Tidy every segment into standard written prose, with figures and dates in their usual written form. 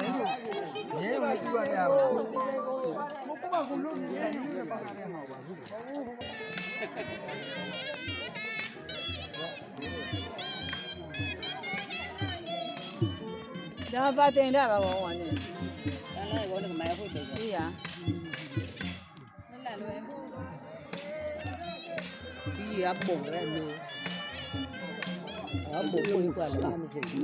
လဲလို့ရဲဝင်ပြရပါဘူးကိုပါကိုလို့ရဲနေပါတဲ့ဟာပါဟုတ်ဒါပါတင်တာပါဘောဝါနေ အဲ့လည်းဘောကမိုင်ဟုတ်တယ် ဒီရ လက်လွယ်ကို ဒီရပုံရဲမျိုးအဘူကိုကွာလာမရှိဘူး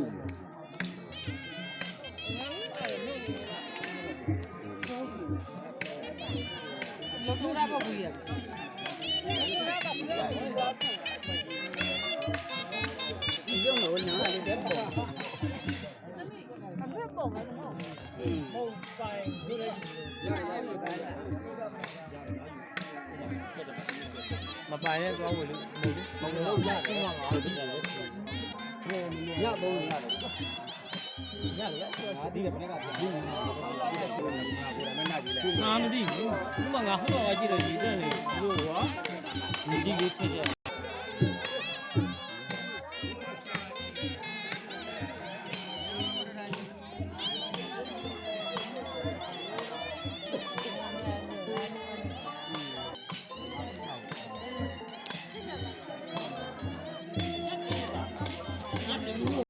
လောထရာပါဘူးရဒီရုံလို့နားရတဲ့ပုံ အမေပုံလည်းမဟုတ်မပိုင်ရဲ့သွားဝင်လို့မဝင်လို့ရတော့ငါဟုတ်တယ်လေရတော့ရတယ်ရတယ်ငါဒီကဘယ်ကဒီငါမသိဘူးဥမာငါဟိုကကြည့်တော့ရည်တက်နေလို့ကွာဒီလေးထည့်ချက်